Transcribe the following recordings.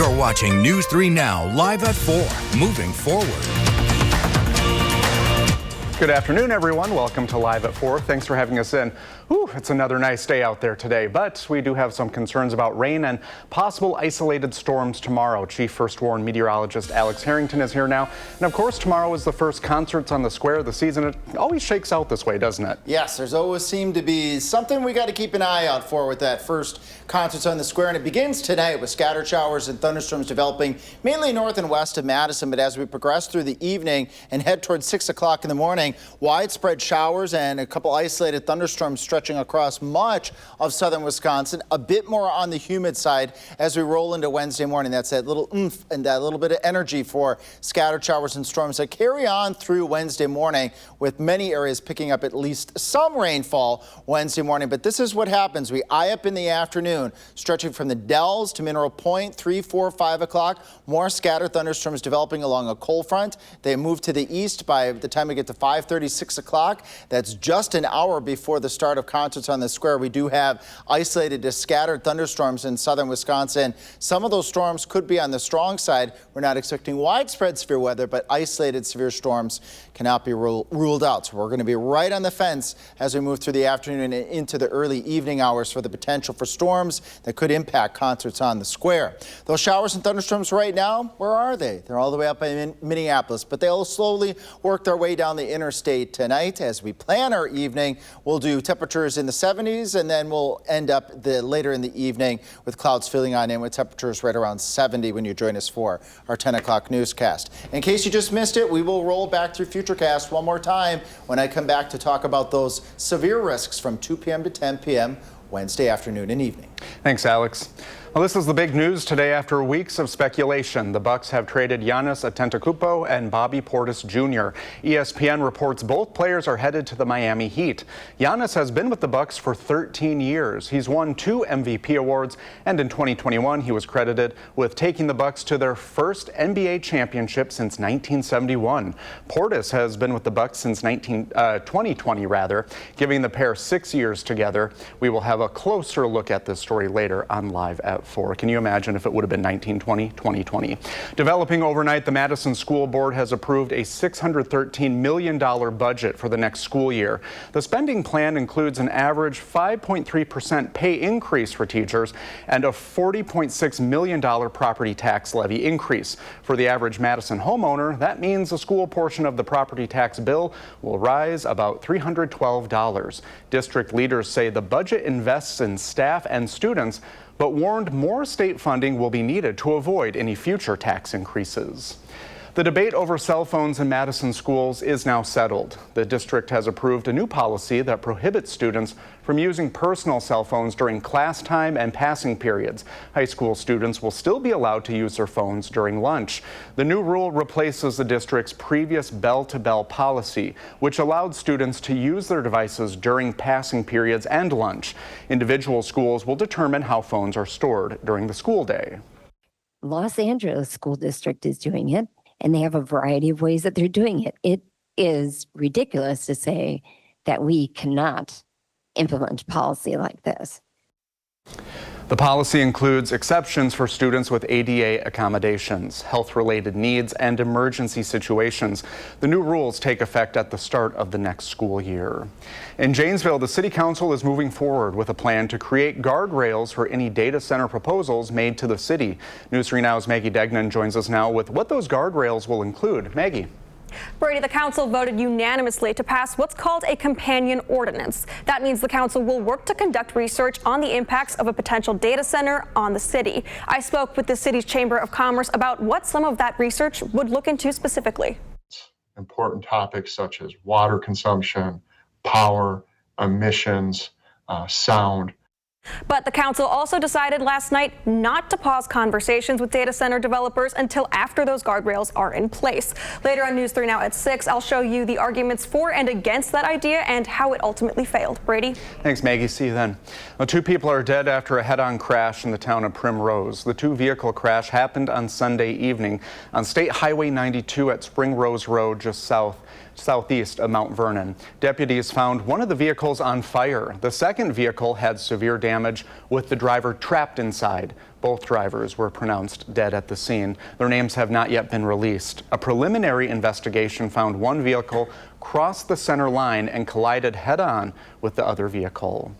You're watching News 3 Now, live at 4, moving forward. Good afternoon, everyone. Welcome to Live at 4. Thanks for having us in. Whew, it's another nice day out there today, but we do have some concerns about rain and possible isolated storms tomorrow. Chief First Warn Meteorologist Alex Harrington is here now. And of course, tomorrow is the first Concerts on the Square of the season. It always shakes out this way, doesn't it? Yes, there's always seemed to be something we got to keep an eye out for with that first Concerts on the Square. And it begins tonight with scattered showers and thunderstorms developing mainly north and west of Madison. But as we progress through the evening and head towards 6 o'clock in the morning, widespread showers and a couple isolated thunderstorms stretching across much of southern Wisconsin. A bit more on the humid side as we roll into Wednesday morning. That's that little oomph and that little bit of energy for scattered showers and storms that carry on through Wednesday morning, with many areas picking up at least some rainfall Wednesday morning. But this is what happens. We eye up in the afternoon, stretching from the Dells to Mineral Point, 3, 4, 5 o'clock. More scattered thunderstorms developing along a cold front. They move to the east by the time we get to 5:30, 6 o'clock. That's just an hour before the start of Concerts on the Square. We do have isolated to scattered thunderstorms in southern Wisconsin. Some of those storms could be on the strong side. We're not expecting widespread severe weather, but isolated severe storms cannot be ruled out. So we're going to be right on the fence as we move through the afternoon and into the early evening hours for the potential for storms that could impact Concerts on the Square. Those showers and thunderstorms right now, where are they? They're all the way up in Minneapolis, but they'll slowly work their way down the interstate tonight. As we plan our evening, we'll do temperatures in the 70s, and then we'll end up later in the evening with clouds filling on in with temperatures right around 70 when you join us for our 10 o'clock newscast. In case you just missed it, we will roll back through Futurecast one more time when I come back to talk about those severe risks from 2 p.m. to 10 p.m. Wednesday afternoon and evening. Thanks, Alex. Well, this is the big news today after weeks of speculation. The Bucks have traded Giannis Antetokounmpo and Bobby Portis Jr. ESPN reports both players are headed to the Miami Heat. Giannis has been with the Bucks for 13 years. He's won 2 MVP awards, and in 2021 he was credited with taking the Bucks to their first NBA championship since 1971. Portis has been with the Bucks since 2020, giving the pair 6 years together. We will have a closer look at this story later on Live at 4. Can you imagine if it would have been 1920, 2020? Developing overnight, the Madison School Board has approved a $613 million budget for the next school year. The spending plan includes an average 5.3% pay increase for teachers and a $40.6 million property tax levy increase. For the average Madison homeowner, that means the school portion of the property tax bill will rise about $312. District leaders say the budget invests in staff and students, but warned more state funding will be needed to avoid any future tax increases. The debate over cell phones in Madison schools is now settled. The district has approved a new policy that prohibits students from using personal cell phones during class time and passing periods. High school students will still be allowed to use their phones during lunch. The new rule replaces the district's previous bell-to-bell policy, which allowed students to use their devices during passing periods and lunch. Individual schools will determine how phones are stored during the school day. Los Angeles School District is doing it, and they have a variety of ways that they're doing it. It is ridiculous to say that we cannot implement policy like this. The policy includes exceptions for students with ADA accommodations, health-related needs, and emergency situations. The new rules take effect at the start of the next school year. In Janesville, the City Council is moving forward with a plan to create guardrails for any data center proposals made to the city. News 3 Now's Maggie Degnan joins us now with what those guardrails will include. Maggie. Brady, the council voted unanimously to pass what's called a companion ordinance. That means the council will work to conduct research on the impacts of a potential data center on the city. I spoke with the city's Chamber of Commerce about what some of that research would look into specifically. Important topics such as water consumption, power, emissions, sound. But the council also decided last night not to pause conversations with data center developers until after those guardrails are in place. Later on News 3 Now at 6, I'll show you the arguments for and against that idea and how it ultimately failed. Brady? Thanks, Maggie. See you then. Well, 2 people are dead after a head-on crash in the town of Primrose. The 2-vehicle crash happened on Sunday evening on State Highway 92 at Spring Rose Road, just southeast of Mount Vernon. Deputies found one of the vehicles on fire. The second vehicle had severe damage with the driver trapped inside. Both drivers were pronounced dead at the scene. Their names have not yet been released. A preliminary investigation found one vehicle crossed the center line and collided head-on with the other vehicle.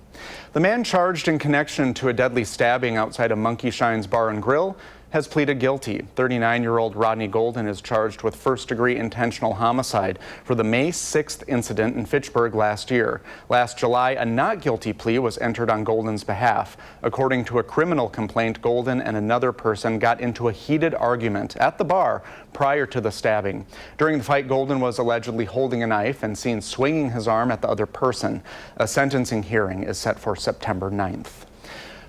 The man charged in connection to a deadly stabbing outside of Monkey Shine's Bar and Grill has pleaded guilty. 39-year-old Rodney Golden is charged with first-degree intentional homicide for the May 6th incident in Fitchburg last year. Last July, a not guilty plea was entered on Golden's behalf. According to a criminal complaint, Golden and another person got into a heated argument at the bar prior to the stabbing. During the fight, Golden was allegedly holding a knife and seen swinging his arm at the other person. A sentencing hearing is set for September 9th.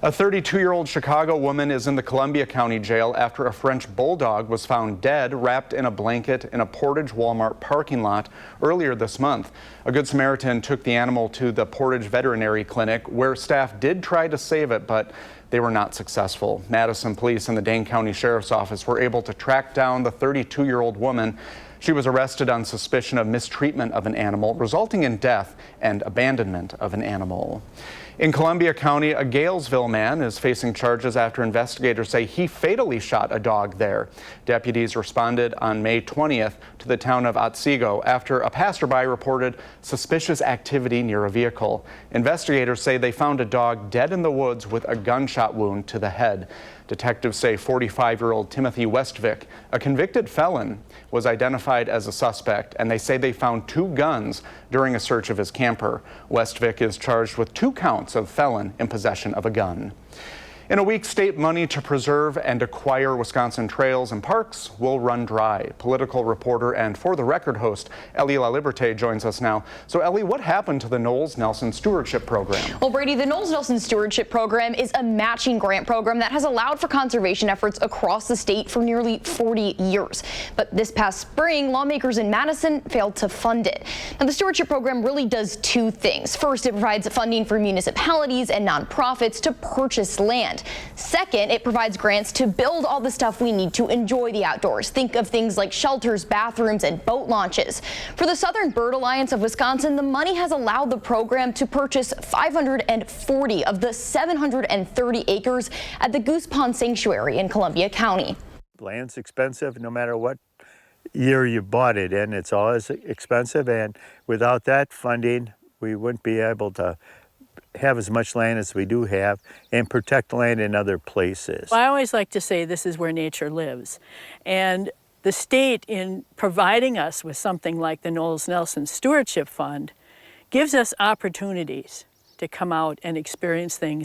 A 32-year-old Chicago woman is in the Columbia County Jail after a French bulldog was found dead wrapped in a blanket in a Portage Walmart parking lot earlier this month. A Good Samaritan took the animal to the Portage Veterinary Clinic, where staff did try to save it, but they were not successful. Madison police and the Dane County Sheriff's Office were able to track down the 32-year-old woman. She was arrested on suspicion of mistreatment of an animal, resulting in death and abandonment of an animal. In Columbia County, a Galesville man is facing charges after investigators say he fatally shot a dog there. Deputies responded on May 20th to the town of Otsego after a passerby reported suspicious activity near a vehicle. Investigators say they found a dog dead in the woods with a gunshot wound to the head. Detectives say 45-year-old Timothy Westvick, a convicted felon, was identified as a suspect, and they say they found 2 guns during a search of his camper. Westvick is charged with 2 counts of felon in possession of a gun. In a week, state money to preserve and acquire Wisconsin trails and parks will run dry. Political reporter and For the Record host Ellie LaLiberte joins us now. So Ellie, what happened to the Knowles-Nelson Stewardship Program? Well, Brady, the Knowles-Nelson Stewardship Program is a matching grant program that has allowed for conservation efforts across the state for nearly 40 years. But this past spring, lawmakers in Madison failed to fund it. Now, the Stewardship Program really does 2 things. First, it provides funding for municipalities and nonprofits to purchase land. Second, it provides grants to build all the stuff we need to enjoy the outdoors. Think of things like shelters, bathrooms, and boat launches. For the Southern Bird Alliance of Wisconsin, the money has allowed the program to purchase 540 of the 730 acres at the Goose Pond Sanctuary in Columbia County. Land's expensive no matter what year you bought it in. It's always expensive, and without that funding, we wouldn't be able to have as much land as we do have and protect land in other places. I always like to say this is where nature lives. And the state, in providing us with something like the Knowles-Nelson Stewardship Fund, gives us opportunities to come out and experience things.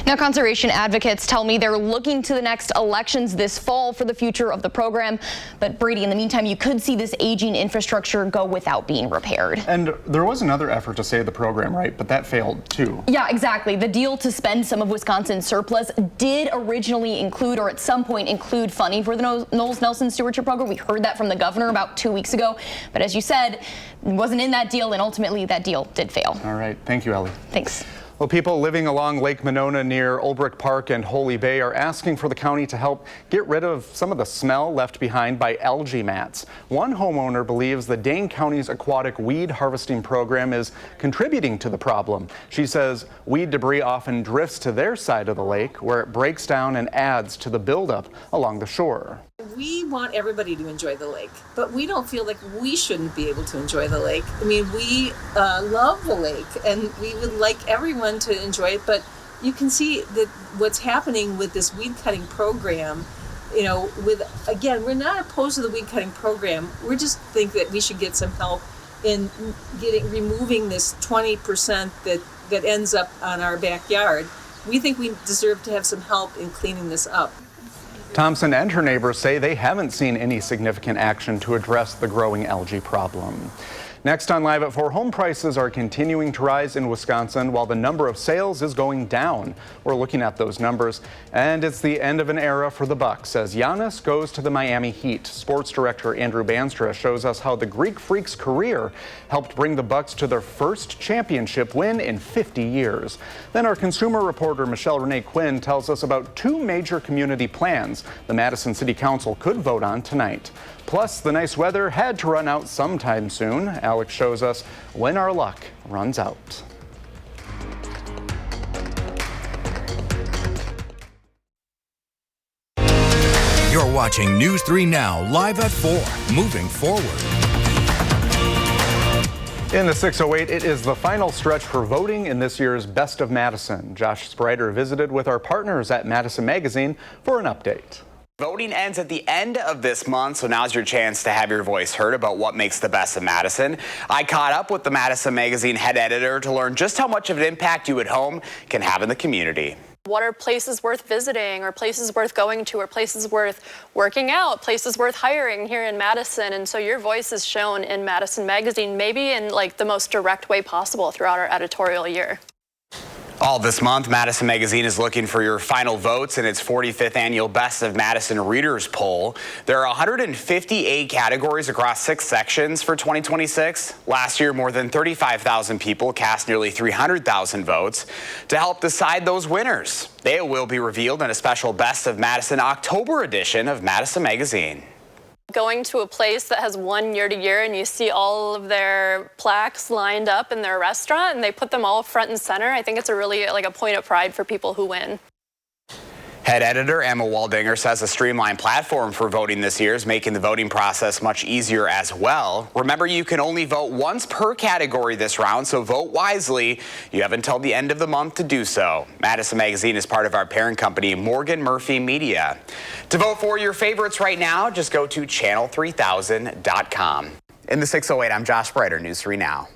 Now, conservation advocates tell me they're looking to the next elections this fall for the future of the program. But Brady, in the meantime, you could see this aging infrastructure go without being repaired. And there was another effort to save the program, right? But that failed too. Yeah, exactly. The deal to spend some of Wisconsin's surplus did originally include, or at some point include, funding for the Knowles-Nelson Stewardship Program. We heard that from the governor about 2 weeks ago. But as you said, it wasn't in that deal, and ultimately that deal did fail. All right. Thank you, Ellie. Thanks. Well, people living along Lake Monona near Olbrich Park and Holy Bay are asking for the county to help get rid of some of the smell left behind by algae mats. One homeowner believes the Dane County's aquatic weed harvesting program is contributing to the problem. She says weed debris often drifts to their side of the lake, where it breaks down and adds to the buildup along the shore. We want everybody to enjoy the lake, but we don't feel like we shouldn't be able to enjoy the lake. I mean, we love the lake, and we would like everyone to enjoy it, but you can see that what's happening with this weed cutting program, you know, again, we're not opposed to the weed cutting program. We just think that we should get some help in removing this 20% that ends up on our backyard. We think we deserve to have some help in cleaning this up. Thompson and her neighbors say they haven't seen any significant action to address the growing algae problem. Next on Live at 4, home prices are continuing to rise in Wisconsin while the number of sales is going down. We're looking at those numbers, and it's the end of an era for the Bucks as Giannis goes to the Miami Heat. Sports director Andrew Banstra shows us how the Greek Freak's career helped bring the Bucks to their first championship win in 50 years. Then our consumer reporter Michelle Renee Quinn tells us about 2 major community plans the Madison City Council could vote on tonight. Plus, the nice weather had to run out sometime soon. Alex shows us when our luck runs out. You're watching News 3 Now, live at 4, moving forward. In the 608, it is the final stretch for voting in this year's Best of Madison. Josh Sprider visited with our partners at Madison Magazine for an update. Voting ends at the end of this month, so now's your chance to have your voice heard about what makes the Best of Madison. I caught up with the Madison Magazine head editor to learn just how much of an impact you at home can have in the community. What are places worth visiting, or places worth going to, or places worth working out, places worth hiring here in Madison? And so your voice is shown in Madison Magazine, maybe in like the most direct way possible throughout our editorial year. All this month, Madison Magazine is looking for your final votes in its 45th annual Best of Madison Readers Poll. There are 158 categories across 6 sections for 2026. Last year, more than 35,000 people cast nearly 300,000 votes to help decide those winners. They will be revealed in a special Best of Madison October edition of Madison Magazine. Going to a place that has won year to year and you see all of their plaques lined up in their restaurant and they put them all front and center, I think it's a really like a point of pride for people who win. Head editor Emma Waldinger says a streamlined platform for voting this year is making the voting process much easier as well. Remember, you can only vote once per category this round, so vote wisely. You have until the end of the month to do so. Madison Magazine is part of our parent company, Morgan Murphy Media. To vote for your favorites right now, just go to channel3000.com. In the 608, I'm Josh Sprider, News 3 Now.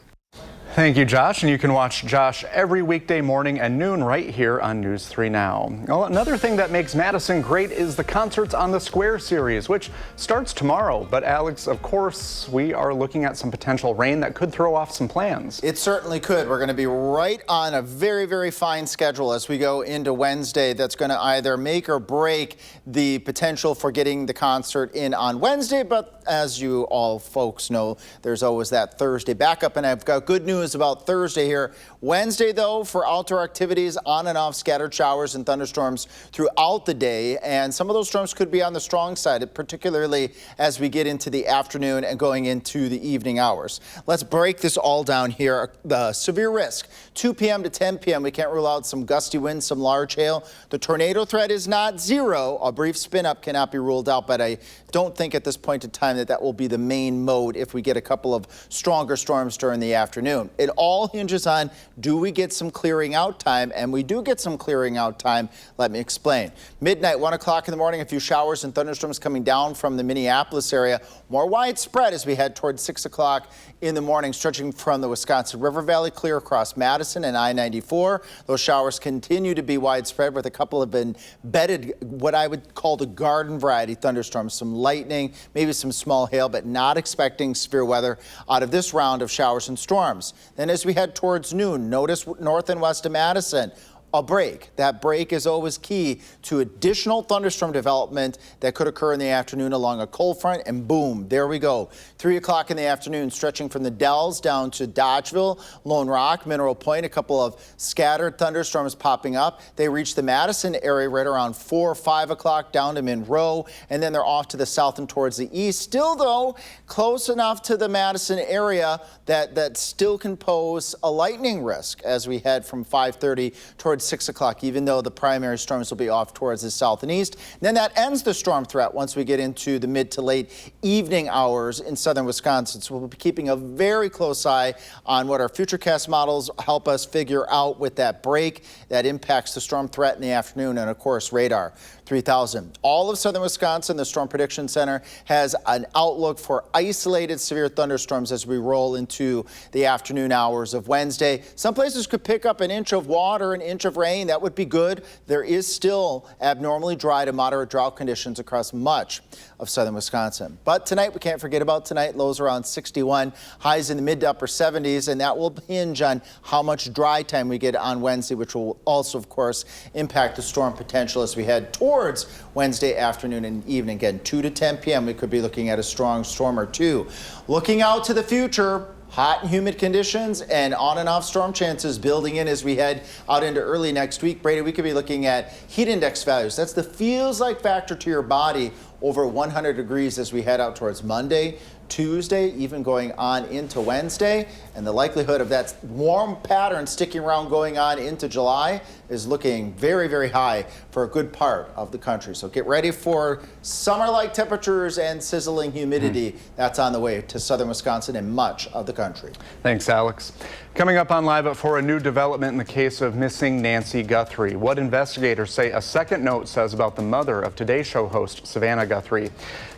Thank you, Josh. And you can watch Josh every weekday morning and noon right here on News 3 Now. Well, another thing that makes Madison great is the Concerts on the Square series, which starts tomorrow. But Alex, of course, we are looking at some potential rain that could throw off some plans. It certainly could. We're going to be right on a very, very fine schedule as we go into Wednesday. That's going to either make or break the potential for getting the concert in on Wednesday. But as you all folks know, there's always that Thursday backup. And I've got good news about Thursday here. Wednesday, though, for outdoor activities, on and off scattered showers and thunderstorms throughout the day. And some of those storms could be on the strong side, particularly as we get into the afternoon and going into the evening hours. Let's break this all down here. The severe risk, 2 p.m. to 10 p.m. We can't rule out some gusty winds, some large hail. The tornado threat is not zero. A brief spin up cannot be ruled out, but I don't think at this point in time that will be the main mode if we get a couple of stronger storms during the afternoon. It all hinges on, do we get some clearing out time? And we do get some clearing out time. Let me explain. Midnight, 1 o'clock in the morning, a few showers and thunderstorms coming down from the Minneapolis area. More widespread as we head towards 6 o'clock in the morning, stretching from the Wisconsin River Valley clear across Madison and I-94. Those showers continue to be widespread with a couple of embedded, what I would call the garden variety thunderstorms, some lightning, maybe some small hail, but not expecting severe weather out of this round of showers and storms. Then as we head towards noon, notice north and west of Madison, a break. That break is always key to additional thunderstorm development that could occur in the afternoon along a cold front, and boom, there we go. 3 o'clock in the afternoon, stretching from the Dells down to Dodgeville, Lone Rock, Mineral Point, a couple of scattered thunderstorms popping up. They reach the Madison area right around 4 or 5 o'clock down to Monroe, and then they're off to the south and towards the east. Still, though, close enough to the Madison area that still can pose a lightning risk as we head from 5:30 towards 6 o'clock, even though the primary storms will be off towards the south and east. And then that ends the storm threat once we get into the mid to late evening hours in southern Wisconsin. So we'll be keeping a very close eye on what our Futurecast models help us figure out with that break that impacts the storm threat in the afternoon, and of course radar 3000. All of southern Wisconsin, the Storm Prediction Center has an outlook for isolated severe thunderstorms as we roll into the afternoon hours of Wednesday. Some places could pick up an inch of water, an inch of rain. That would be good. There is still abnormally dry to moderate drought conditions across much of southern Wisconsin. But tonight, we can't forget about tonight. Lows around 61, highs in the mid to upper 70s, and that will hinge on how much dry time we get on Wednesday, which will also, of course, impact the storm potential as we head towards Wednesday afternoon and evening. Again, 2 to 10 p.m. we could be looking at a strong storm or two. Looking out to the future, hot and humid conditions and on and off storm chances building in as we head out into early next week. Brady, we could be looking at heat index values. That's the feels like factor to your body over 100 degrees as we head out towards Monday, Tuesday, even going on into Wednesday. And the likelihood of that warm pattern sticking around going on into July is looking very, very high for a good part of the country. So get ready for summer-like temperatures and sizzling humidity. That's on the way to southern Wisconsin and much of the country. Thanks, Alex. Coming up on Live at 4, a new development in the case of missing Nancy Guthrie. What investigators say a second note says about the mother of Today Show host Savannah Guthrie.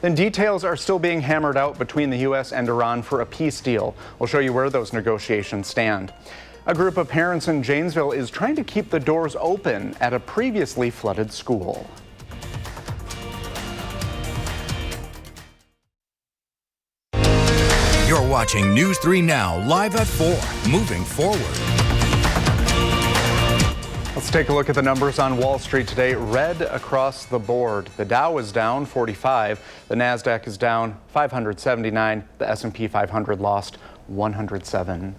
Then details are still being hammered out between the U.S. and Iran for a peace deal. We'll show you where those negotiations stand. A group of parents in Janesville is trying to keep the doors open at a previously flooded school. You're watching News 3 Now, live at 4, moving forward. Let's take a look at the numbers on Wall Street today. Red across the board. The Dow is down 45. The Nasdaq is down 579. The S&P 500 lost 107.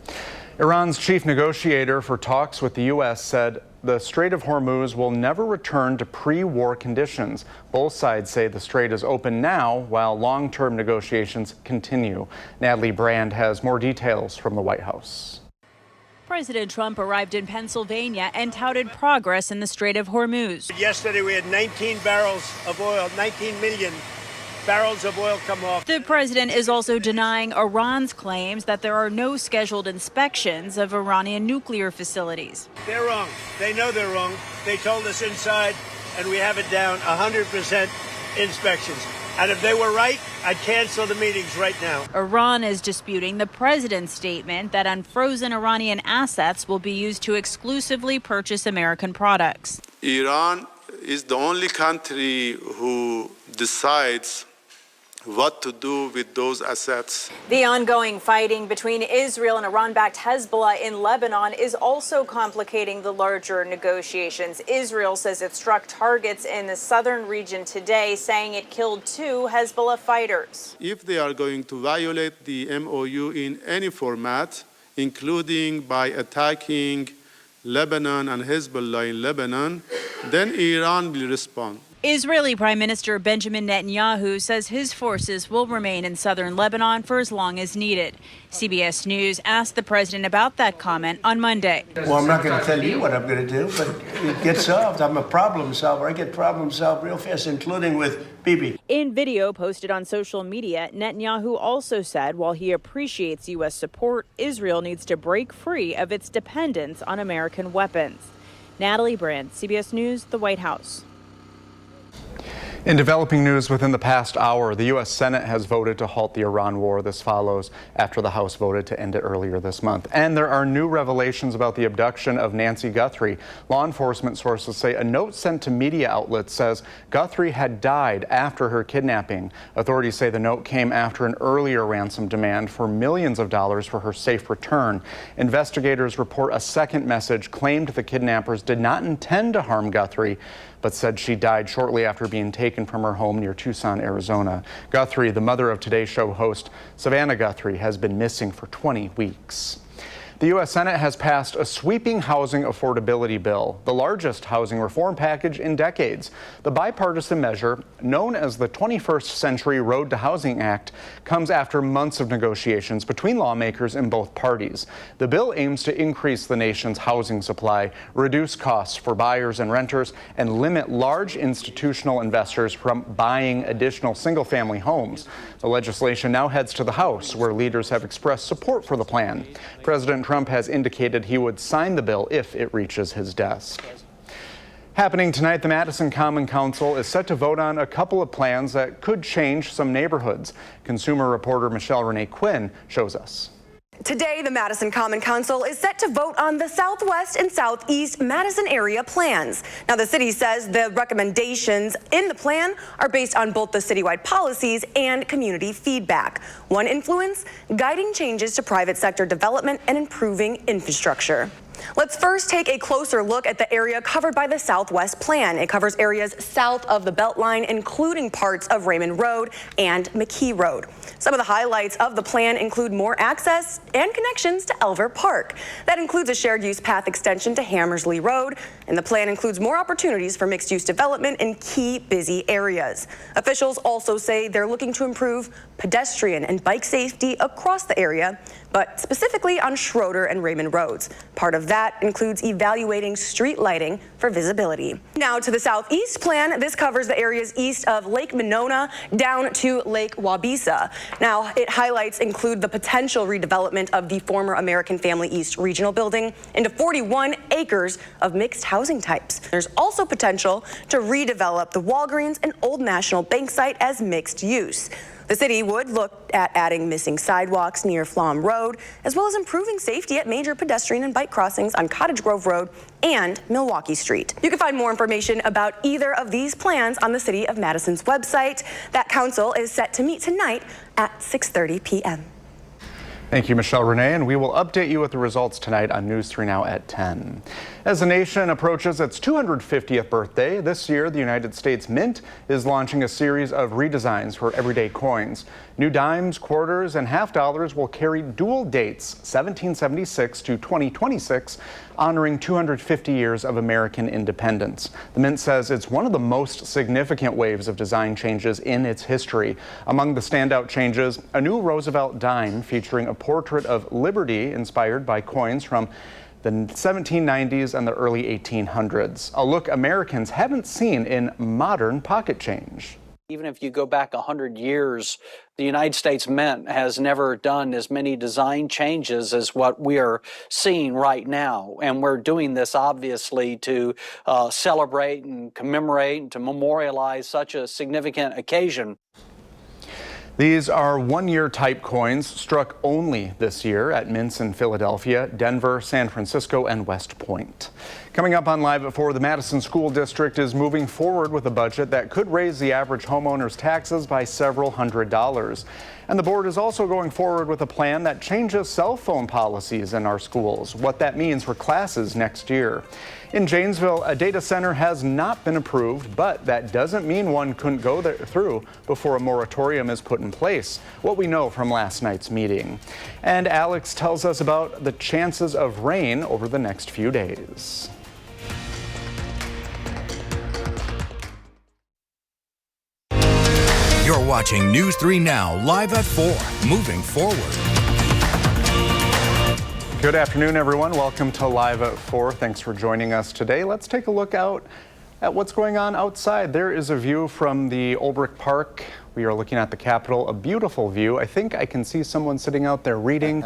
Iran's chief negotiator for talks with the U.S. said the Strait of Hormuz will never return to pre-war conditions. Both sides say the strait is open now while long-term negotiations continue. Natalie Brand has more details from the White House. President Trump arrived in Pennsylvania and touted progress in the Strait of Hormuz. Yesterday we had 19 barrels of oil, 19 million barrels of oil come off. The president is also denying Iran's claims that there are no scheduled inspections of Iranian nuclear facilities. They're wrong. They know they're wrong. They told us inside, and we have it down 100% inspections. And if they were right, I'd cancel the meetings right now. Iran is disputing the president's statement that unfrozen Iranian assets will be used to exclusively purchase American products. Iran is the only country who decides what to do with those assets. The ongoing fighting between Israel and Iran-backed Hezbollah in Lebanon is also complicating the larger negotiations. Israel says it struck targets in the southern region today, saying it killed 2 Hezbollah fighters. If they are going to violate the MOU in any format, including by attacking Lebanon and Hezbollah in Lebanon, then Iran will respond. Israeli Prime Minister Benjamin Netanyahu says his forces will remain in southern Lebanon for as long as needed. CBS News asked the president about that comment on Monday. Well, I'm not going to tell you what I'm going to do, but it gets solved. I'm a problem solver. I get problems solved real fast, including with Bibi. In video posted on social media, Netanyahu also said while he appreciates U.S. support, Israel needs to break free of its dependence on American weapons. Natalie Brand, CBS News, the White House. In developing news within the past hour, the U.S. Senate has voted to halt the Iran war. This follows after the House voted to end it earlier this month. And there are new revelations about the abduction of Nancy Guthrie. Law enforcement sources say a note sent to media outlets says Guthrie had died after her kidnapping. Authorities say the note came after an earlier ransom demand for millions of dollars for her safe return. Investigators report a second message claimed the kidnappers did not intend to harm Guthrie, but said she died shortly after being taken from her home near Tucson, Arizona. Guthrie, the mother of Today Show host Savannah Guthrie, has been missing for 20 weeks. The U.S. Senate has passed a sweeping housing affordability bill, the largest housing reform package in decades. The bipartisan measure, known as the 21st Century Road to Housing Act, comes after months of negotiations between lawmakers in both parties. The bill aims to increase the nation's housing supply, reduce costs for buyers and renters, and limit large institutional investors from buying additional single-family homes. The legislation now heads to the House, where leaders have expressed support for the plan. President Trump has indicated he would sign the bill if it reaches his desk. Happening tonight, the Madison Common Council is set to vote on a couple of plans that could change some neighborhoods. Consumer reporter Michelle Renee Quinn shows us. Today, the Madison Common Council is set to vote on the Southwest and Southeast Madison area plans. Now, the city says the recommendations in the plan are based on both the citywide policies and community feedback. One influence, guiding changes to private sector development and improving infrastructure. Let's first take a closer look at the area covered by the Southwest Plan. It covers areas south of the Beltline, including parts of Raymond Road and McKee Road. Some of the highlights of the plan include more access and connections to Elver Park. That includes a shared use path extension to Hammersley Road, and the plan includes more opportunities for mixed-use development in key busy areas. Officials also say they're looking to improve pedestrian and bike safety across the area, but specifically on Schroeder and Raymond Roads. Part of that includes evaluating street lighting for visibility. Now to the Southeast Plan. This covers the areas east of Lake Monona down to Lake Wabisa. Now, it highlights include the potential redevelopment of the former American Family East Regional Building into 41 acres of mixed housing types. There's also potential to redevelop the Walgreens and Old National Bank site as mixed use. The city would look at adding missing sidewalks near Flom Road, as well as improving safety at major pedestrian and bike crossings on Cottage Grove Road and Milwaukee Street. You can find more information about either of these plans on the City of Madison's website. That council is set to meet tonight at 6:30 p.m. Thank you, Michelle Renee, and we will update you with the results tonight on News 3 Now at 10. As the nation approaches its 250th birthday, this year the United States Mint is launching a series of redesigns for everyday coins. New dimes, quarters, and half dollars will carry dual dates, 1776 to 2026, honoring 250 years of American independence. The Mint says it's one of the most significant waves of design changes in its history. Among the standout changes, a new Roosevelt dime featuring a portrait of Liberty inspired by coins from the 1790s and the early 1800s. A look Americans haven't seen in modern pocket change. Even if you go back 100 years, the United States Mint has never done as many design changes as what we are seeing right now. And we're doing this obviously to celebrate and commemorate and to memorialize such a significant occasion. These are one-year type coins struck only this year at mints in Philadelphia, Denver, San Francisco, and West Point. Coming up on Live at 4, the Madison School District is moving forward with a budget that could raise the average homeowner's taxes by several $100s. And the board is also going forward with a plan that changes cell phone policies in our schools, what that means for classes next year. In Janesville, a data center has not been approved, but that doesn't mean one couldn't go through before a moratorium is put in place, what we know from last night's meeting. And Alex tells us about the chances of rain over the next few days. You're watching News 3 Now, live at 4, moving forward. Good afternoon, everyone. Welcome to Live at 4. Thanks for joining us today. Let's take a look out at what's going on outside. There is a view from the Olbrich Park. We are looking at the Capitol, a beautiful view. I think I can see someone sitting out there reading.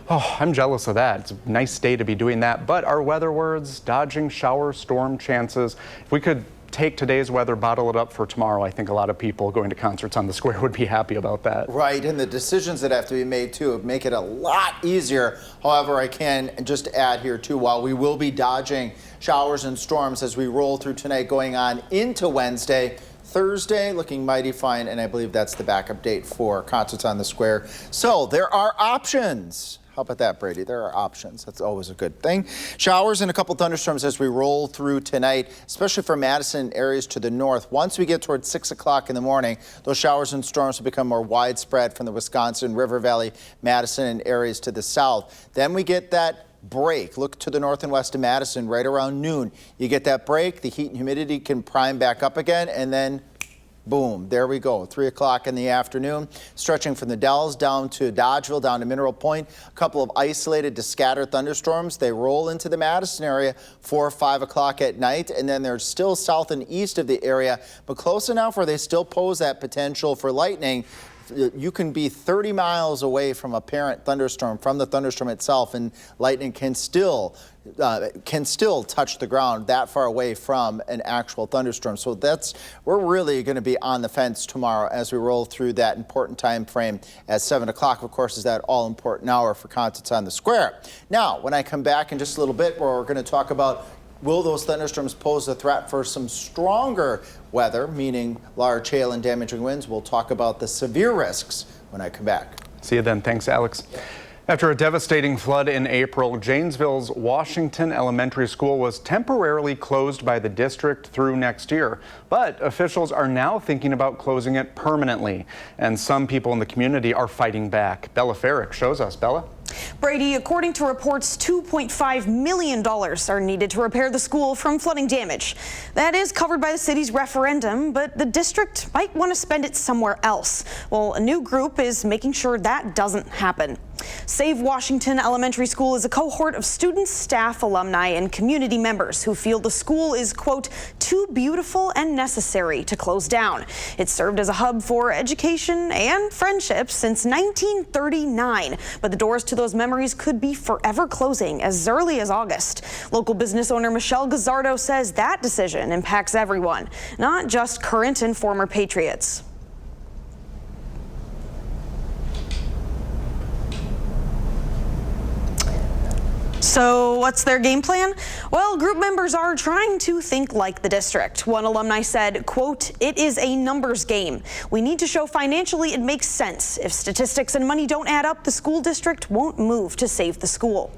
Oh, I'm jealous of that. It's a nice day to be doing that. But our weather words, dodging shower storm chances. If we could take today's weather, bottle it up for tomorrow, I think a lot of people going to concerts on the square would be happy about that. Right, and the decisions that have to be made too make it a lot easier. However, I can just add here too, while we will be dodging showers and storms as we roll through tonight going on into Wednesday, Thursday looking mighty fine, and I believe that's the backup date for concerts on the square. So there are options. How about that, Brady? There are options. That's always a good thing. Showers and a couple thunderstorms as we roll through tonight, especially for Madison areas to the north. Once we get towards 6 o'clock in the morning, those showers and storms will become more widespread from the Wisconsin, River Valley, Madison, and areas to the south. Then we get that break. Look to the north and west of Madison right around noon. You get that break, the heat and humidity can prime back up again, and then boom, there we go. 3 o'clock in the afternoon, stretching from the Dells down to Dodgeville, down to Mineral Point. A couple of isolated to scattered thunderstorms. They roll into the Madison area 4 or 5 o'clock at night, and then they're still south and east of the area, but close enough where they still pose that potential for lightning. You can be 30 miles away from a parent thunderstorm, from the thunderstorm itself, and lightning can still touch the ground that far away from an actual thunderstorm. So we're really going to be on the fence tomorrow as we roll through that important time frame. At 7 o'clock, of course, is that all important hour for concerts on the square. Now, when I come back in just a little bit, we're going to talk about, will those thunderstorms pose a threat for some stronger weather, meaning large hail and damaging winds? We'll talk about the severe risks when I come back. See you then. Thanks, Alex. After a devastating flood in April, Janesville's Washington Elementary School was temporarily closed by the district through next year. But officials are now thinking about closing it permanently. And some people in the community are fighting back. Bella Farrick shows us. Bella? Brady, according to reports, $2.5 million are needed to repair the school from flooding damage. That is covered by the city's referendum, but the district might want to spend it somewhere else. Well, a new group is making sure that doesn't happen. Save Washington Elementary School is a cohort of students, staff, alumni, and community members who feel the school is, quote, too beautiful and necessary to close down. It served as a hub for education and friendship since 1939, but the doors to those memories could be forever closing as early as August. Local business owner Michelle Gazzardo says that decision impacts everyone, not just current and former Patriots. So what's their game plan? Well, group members are trying to think like the district. One alumni said, quote, "It is a numbers game. We need to show financially it makes sense. If statistics and money don't add up, the school district won't move to save the school."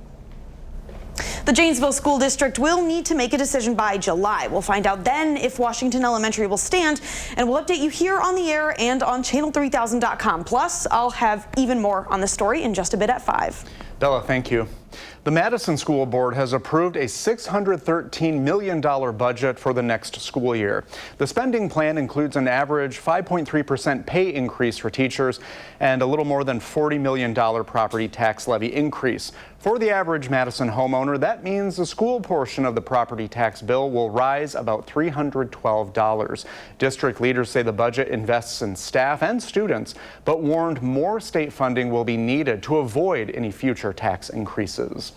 The Janesville School District will need to make a decision by July. We'll find out then if Washington Elementary will stand, and we'll update you here on the air and on channel3000.com. Plus, I'll have even more on the story in just a bit at 5. Bella, thank you. The Madison School Board has approved a $613 million budget for the next school year. The spending plan includes an average 5.3% pay increase for teachers and a little more than $40 million property tax levy increase. For the average Madison homeowner, that means the school portion of the property tax bill will rise about $312. District leaders say the budget invests in staff and students, but warned more state funding will be needed to avoid any future tax increases.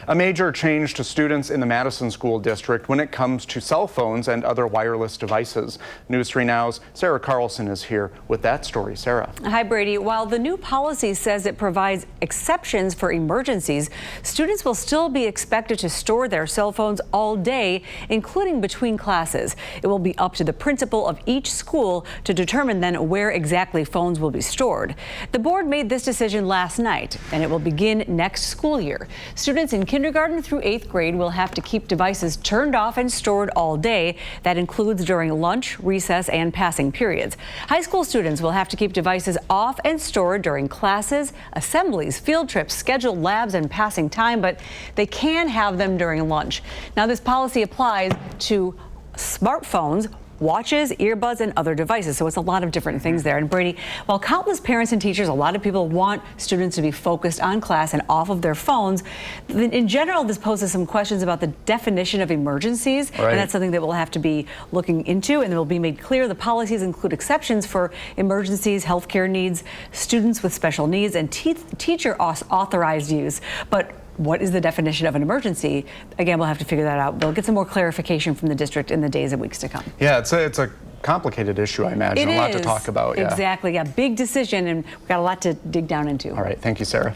A major change to students in the Madison School District when it comes to cell phones and other wireless devices. News 3 Now's Sarah Carlson is here with that story. Sarah. Hi, Brady. While the new policy says it provides exceptions for emergencies, students will still be expected to store their cell phones all day, including between classes. It will be up to the principal of each school to determine then where exactly phones will be stored. The board made this decision last night, and it will begin next school year. Students in kindergarten through 8th grade will have to keep devices turned off and stored all day. That includes during lunch, recess, and passing periods. High school students will have to keep devices off and stored during classes, assemblies, field trips, scheduled labs, and passing time, but they can have them during lunch. Now, this policy applies to smartphones, watches, earbuds, and other devices. So it's a lot of different things there. And Brady, while countless parents and teachers, a lot of people want students to be focused on class and off of their phones, in general, this poses some questions about the definition of emergencies. Right. And that's something that we'll have to be looking into, and it will be made clear the policies include exceptions for emergencies, healthcare needs, students with special needs, and teacher authorized use. But what is the definition of an emergency? Again, we'll have to figure that out. We'll get some more clarification from the district in the days and weeks to come. Yeah, it's a complicated issue, I imagine. A lot to talk about. Yeah. Exactly. Yeah, big decision, and we've got a lot to dig down into. All right. Thank you, Sarah.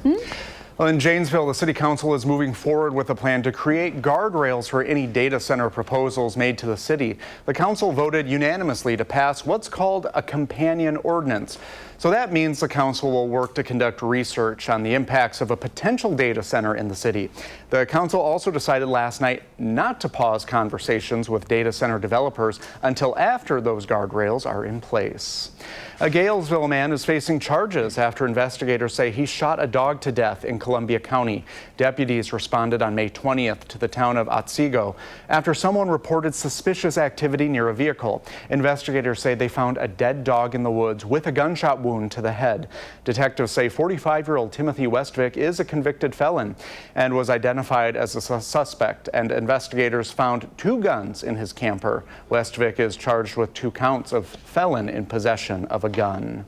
Well, in Janesville, the City Council is moving forward with a plan to create guardrails for any data center proposals made to the city. The council voted unanimously to pass what's called a companion ordinance. So that means the council will work to conduct research on the impacts of a potential data center in the city. The council also decided last night not to pause conversations with data center developers until after those guardrails are in place. A Galesville man is facing charges after investigators say he shot a dog to death in Columbia County. Deputies responded on May 20th to the town of Otsego after someone reported suspicious activity near a vehicle. Investigators say they found a dead dog in the woods with a gunshot wound to the head. Detectives say 45-year-old Timothy Westvick is a convicted felon and was identified as a suspect, and investigators found 2 guns in his camper. Westvick is charged with 2 counts of felon in possession of a gun.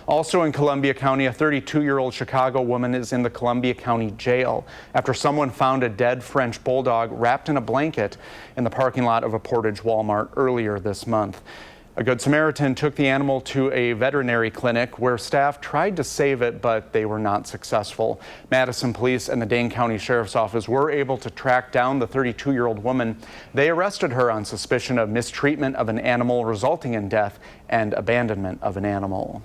Also in Columbia County, a 32-year-old Chicago woman is in the Columbia County Jail after someone found a dead French bulldog wrapped in a blanket in the parking lot of a Portage Walmart earlier this month. A Good Samaritan took the animal to a veterinary clinic where staff tried to save it, but they were not successful. Madison Police and the Dane County Sheriff's Office were able to track down the 32-year-old woman. They arrested her on suspicion of mistreatment of an animal resulting in death and abandonment of an animal.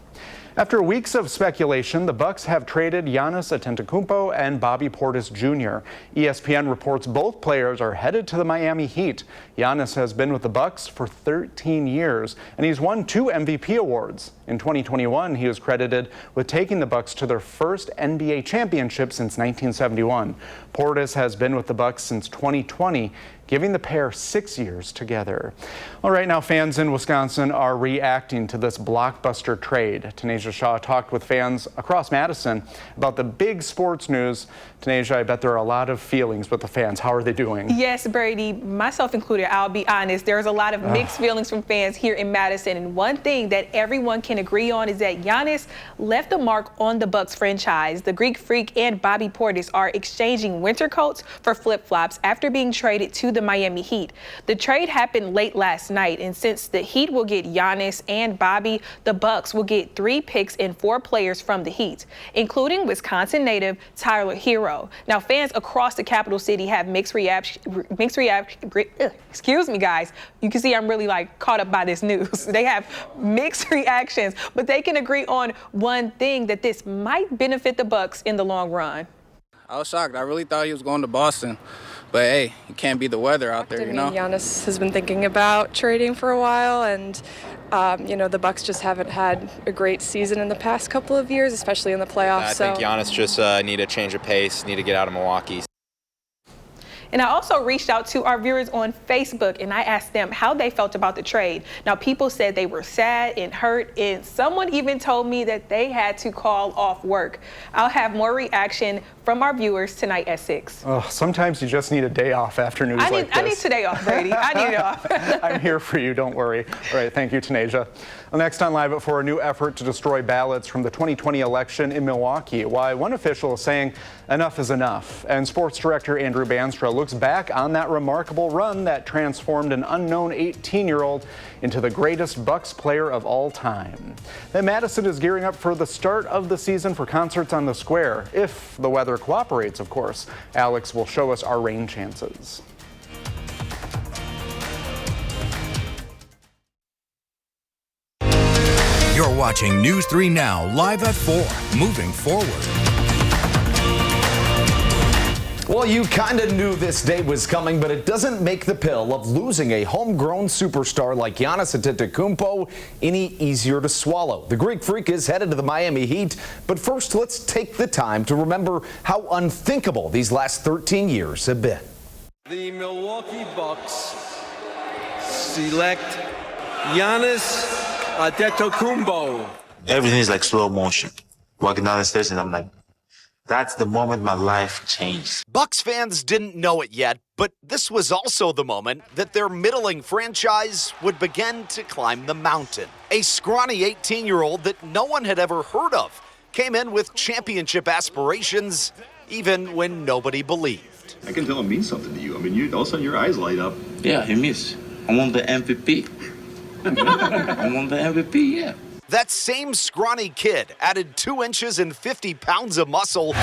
After weeks of speculation, the Bucks have traded Giannis Antetokounmpo and Bobby Portis Jr. ESPN reports both players are headed to the Miami Heat. Giannis has been with the Bucks for 13 years, and he's won 2 MVP awards. In 2021, he was credited with taking the Bucks to their first NBA championship since 1971. Portis has been with the Bucks since 2020, giving the pair 6 years together. All right, now fans in Wisconsin are reacting to this blockbuster trade. Tanisha Shaw talked with fans across Madison about the big sports news. Tanisha, I bet there are a lot of feelings with the fans. How are they doing? Yes, Brady, myself included, I'll be honest. There's a lot of mixed feelings from fans here in Madison. And one thing that everyone can agree on is that Giannis left a mark on the Bucks franchise. The Greek Freak and Bobby Portis are exchanging winter coats for flip-flops after being traded to the Miami Heat. The trade happened late last night, and since the Heat will get Giannis and Bobby, the Bucks will get 3 picks and 4 players from the Heat, including Wisconsin native Tyler Hero. Now, fans across the capital city have mixed reaction. Excuse me, guys. You can see I'm really caught up by this news. They have mixed reactions, but they can agree on one thing, that this might benefit the Bucks in the long run. I was shocked. I really thought he was going to Boston. But hey, it can't be the weather out there, you know? Giannis has been thinking about trading for a while, and the Bucks just haven't had a great season in the past couple of years, especially in the playoffs. I think Giannis just need a change of pace, need to get out of Milwaukee. And I also reached out to our viewers on Facebook, and I asked them how they felt about the trade. Now, people said they were sad and hurt, and someone even told me that they had to call off work. I'll have more reaction from our viewers tonight at 6. Oh, sometimes you just need a day off after news like this. I need today off, Brady. I need it off. I'm here for you, don't worry. All right, thank you, Tanisha. Well, next on Live at 4, a new effort to destroy ballots from the 2020 election in Milwaukee. Why one official is saying enough is enough. And sports director Andrew Banstra looks back on that remarkable run that transformed an unknown 18-year-old into the greatest Bucks player of all time. Then Madison is gearing up for the start of the season for concerts on the square, if the weather cooperates, of course. Alex will show us our rain chances. You're watching News 3 Now, live at 4, moving forward. Well, you kind of knew this day was coming, but it doesn't make the pill of losing a homegrown superstar like Giannis Antetokounmpo any easier to swallow. The Greek Freak is headed to the Miami Heat, but first let's take the time to remember how unthinkable these last 13 years have been. The Milwaukee Bucks select Giannis Antetokounmpo. Everything is like slow motion. Walking down the stairs and I'm like, that's the moment my life changed. Bucks fans didn't know it yet, but this was also the moment that their middling franchise would begin to climb the mountain. A scrawny 18-year-old that no one had ever heard of came in with championship aspirations, even when nobody believed. I can tell it means something to you. I mean, all of a sudden your eyes light up. Yeah, it means I want the MVP. I want the MVP, yeah. That same scrawny kid added 2 inches and 50 pounds of muscle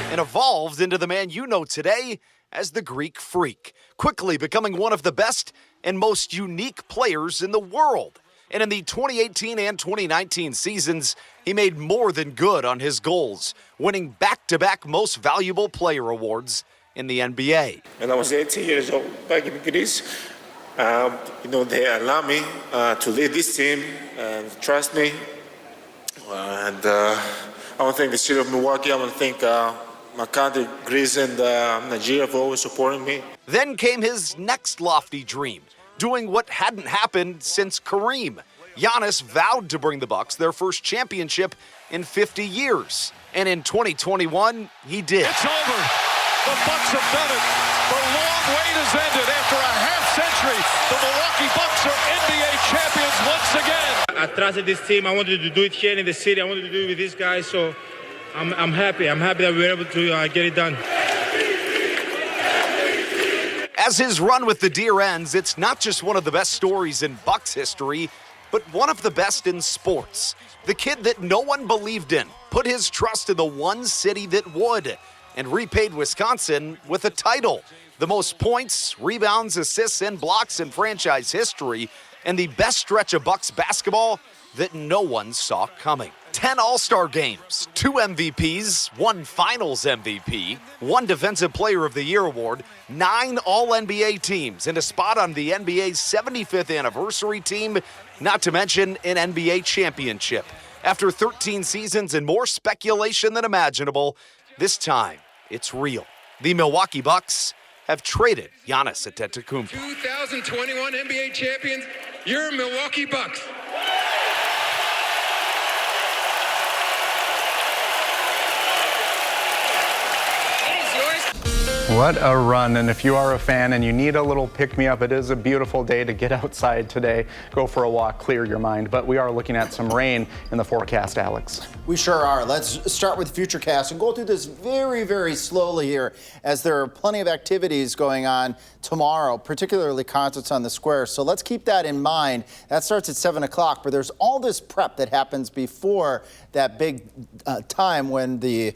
and evolved into the man you know today as the Greek Freak, quickly becoming one of the best and most unique players in the world. And in the 2018 and 2019 seasons, he made more than good on his goals, winning back-to-back Most Valuable Player awards in the NBA. When I was 18 years old back in Greece, they allowed me to lead this team and trust me. And I want to thank the city of Milwaukee. I want to thank my country, Greece and Nigeria, for always supporting me. Then came his next lofty dream, doing what hadn't happened since Kareem. Giannis vowed to bring the Bucks their first championship in 50 years. And in 2021, he did. It's over. The Bucks have done it. The long wait has ended. After a half-century, the Milwaukee Bucks are NBA champions once again. I trusted this team. I wanted to do it here in the city. I wanted to do it with these guys. So I'm happy. I'm happy that we were able to get it done. As his run with the Deer ends, it's not just one of the best stories in Bucks history, but one of the best in sports. The kid that no one believed in put his trust in the one city that would, and repaid Wisconsin with a title. The most points, rebounds, assists, and blocks in franchise history. and the best stretch of Bucks basketball that no one saw coming. 10 All-Star games, 2 MVPs, 1 Finals MVP, 1 Defensive Player of the Year award, 9 All-NBA teams, and a spot on the NBA's 75th anniversary team, not to mention an NBA championship. After 13 seasons and more speculation than imaginable, this time it's real. The Milwaukee Bucks have traded Giannis Antetokounmpo. 2021 NBA champions, your Milwaukee Bucks. What a run. And if you are a fan and you need a little pick-me-up, it is a beautiful day to get outside today. Go for a walk, clear your mind. But we are looking at some rain in the forecast, Alex. We sure are. Let's start with Futurecast and go through this very, very slowly here, as there are plenty of activities going on tomorrow, particularly concerts on the square. So let's keep that in mind. That starts at 7 o'clock, but there's all this prep that happens before that big time when the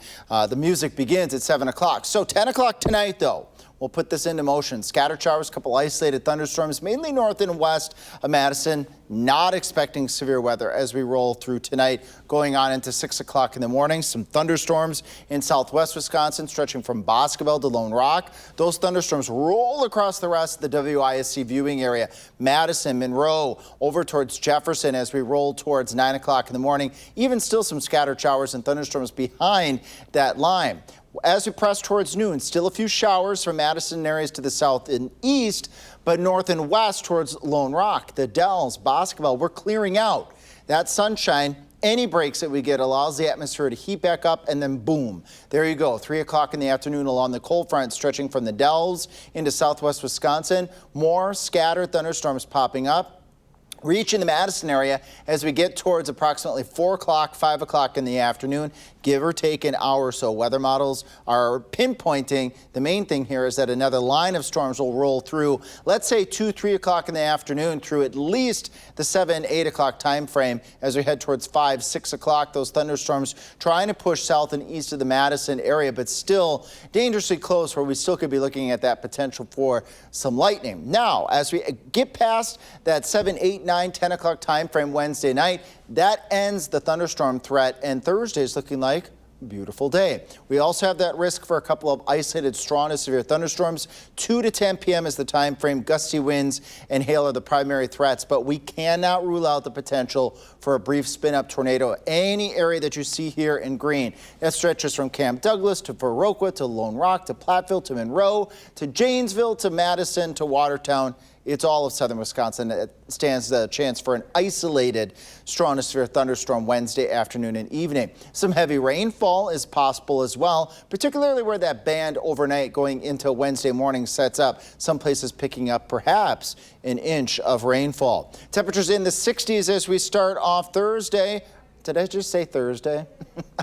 music begins at 7 o'clock. So 10 o'clock tonight, though, we'll put this into motion. Scattered showers, couple isolated thunderstorms, mainly north and west of Madison. Not expecting severe weather as we roll through tonight, going on into 6 o'clock in the morning. Some thunderstorms in southwest Wisconsin, stretching from Boscoville to Lone Rock. Those thunderstorms roll across the rest of the WISC viewing area. Madison, Monroe, over towards Jefferson as we roll towards 9 o'clock in the morning. Even still some scattered showers and thunderstorms behind that line. As we press towards noon, still a few showers from Madison areas to the south and east, but north and west towards Lone Rock, the Dells, Boscoville, we're clearing out. That sunshine, any breaks that we get allows the atmosphere to heat back up, and then boom, there you go. 3 o'clock in the afternoon along the cold front stretching from the Dells into southwest Wisconsin. More scattered thunderstorms popping up, reaching the Madison area as we get towards approximately 4 o'clock, 5 o'clock in the afternoon, give or take an hour or so. Weather models are pinpointing. The main thing here is that another line of storms will roll through, let's say 2, 3 o'clock in the afternoon through at least the 7, 8 o'clock time frame as we head towards 5, 6 o'clock. Those thunderstorms trying to push south and east of the Madison area, but still dangerously close where we still could be looking at that potential for some lightning. Now, as we get past that 7, 8, 9, 10 o'clock time frame Wednesday night, that ends the thunderstorm threat, and Thursday is looking like a beautiful day. We also have that risk for a couple of isolated strong to severe thunderstorms. 2 to 10 p.m. is the time frame. Gusty winds and hail are the primary threats, but we cannot rule out the potential for a brief spin-up tornado. Any area that you see here in green, that stretches from Camp Douglas to Viroqua to Lone Rock to Platteville to Monroe to Janesville to Madison to Watertown. It's all of southern Wisconsin. It stands the chance for an isolated strong to severe thunderstorm Wednesday afternoon and evening. Some heavy rainfall is possible as well, particularly where that band overnight going into Wednesday morning sets up. Some places picking up perhaps an inch of rainfall. Temperatures in the 60s as we start off Thursday. Did I just say Thursday?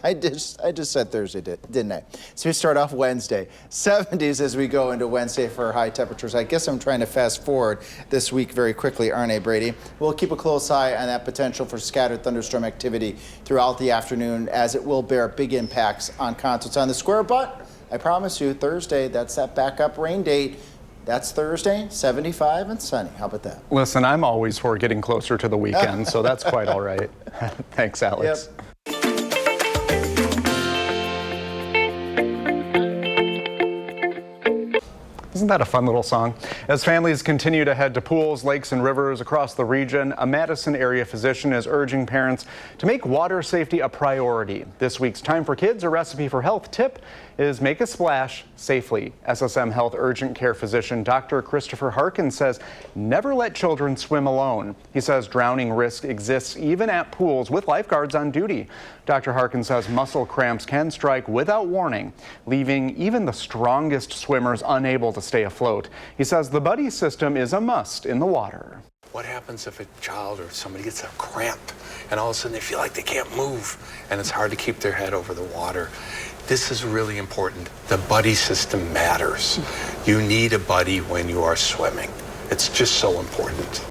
I just said Thursday, didn't I? So we start off Wednesday. 70s as we go into Wednesday for high temperatures. I guess I'm trying to fast forward this week very quickly, aren't I, Brady? We'll keep a close eye on that potential for scattered thunderstorm activity throughout the afternoon, as it will bear big impacts on concerts on the square. But I promise you, Thursday, that's that backup rain date. That's Thursday, 75 and sunny. How about that? Listen, I'm always for getting closer to the weekend, so that's quite all right. Thanks, Alex. Yep. Isn't that a fun little song? As families continue to head to pools, lakes, and rivers across the region, a Madison area physician is urging parents to make water safety a priority. This week's Time for Kids, a recipe for health tip, is make a splash safely. SSM Health urgent care physician Dr. Christopher Harkins says never let children swim alone. He says drowning risk exists even at pools with lifeguards on duty. Dr. Harkins says muscle cramps can strike without warning, leaving even the strongest swimmers unable to stay afloat. He says the buddy system is a must in the water. What happens if a child or somebody gets a cramp and all of a sudden they feel like they can't move and it's hard to keep their head over the water? This is really important. The buddy system matters. You need a buddy when you are swimming. It's just so important.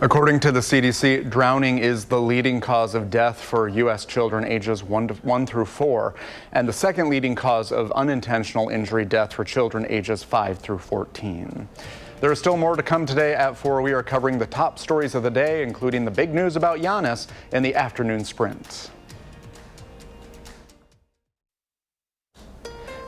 According to the CDC, drowning is the leading cause of death for U.S. children ages 1 through 4, and the second leading cause of unintentional injury death for children ages 5 through 14. There is still more to come today at 4. We are covering the top stories of the day, including the big news about Giannis in the afternoon sprint.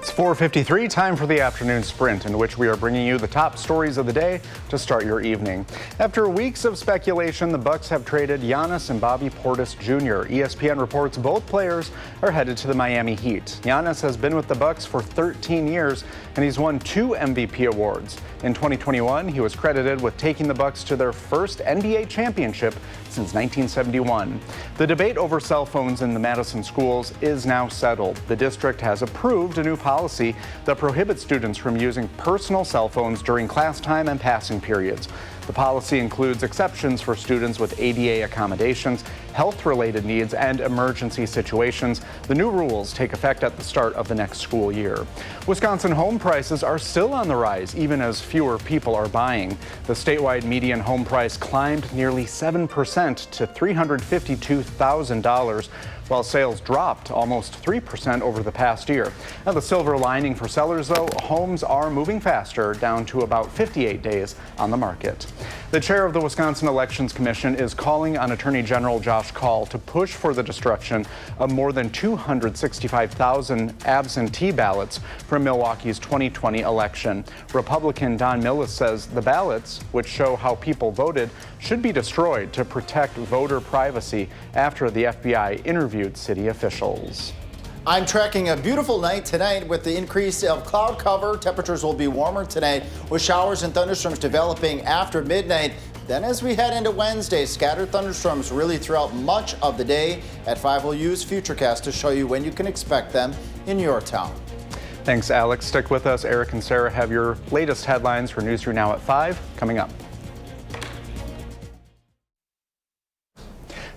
It's 4:53, time for the afternoon sprint, in which we are bringing you the top stories of the day to start your evening. After weeks of speculation, the Bucks have traded Giannis and Bobby Portis Jr. ESPN reports both players are headed to the Miami Heat. Giannis has been with the Bucks for 13 years, and he's won 2 MVP awards. In 2021, he was credited with taking the Bucks to their first NBA championship since 1971. The debate over cell phones in the Madison schools is now settled. The district has approved a new policy that prohibits students from using personal cell phones during class time and passing periods. The policy includes exceptions for students with ADA accommodations, health-related needs, and emergency situations. The new rules take effect at the start of the next school year. Wisconsin home prices are still on the rise, even as fewer people are buying. The statewide median home price climbed nearly 7% to $352,000, while sales dropped almost 3% over the past year. Now, the silver lining for sellers, though, homes are moving faster, down to about 58 days on the market. The chair of the Wisconsin Elections Commission is calling on Attorney General Josh Kaul to push for the destruction of more than 265,000 absentee ballots from Milwaukee's 2020 election. Republican Don Millis says the ballots, which show how people voted, should be destroyed to protect voter privacy after the FBI interviewed city officials. I'm tracking a beautiful night tonight with the increase of cloud cover. Temperatures will be warmer tonight with showers and thunderstorms developing after midnight. Then as we head into Wednesday, scattered thunderstorms really throughout much of the day. At 5, we'll use Futurecast to show you when you can expect them in your town. Thanks, Alex. Stick with us. Eric and Sarah have your latest headlines for News 3 Now at 5 coming up.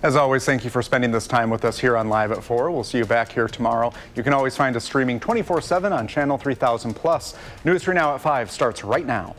As always, thank you for spending this time with us here on Live at 4. We'll see you back here tomorrow. You can always find us streaming 24/7 on Channel 3000+. News 3 Now at 5 starts right now.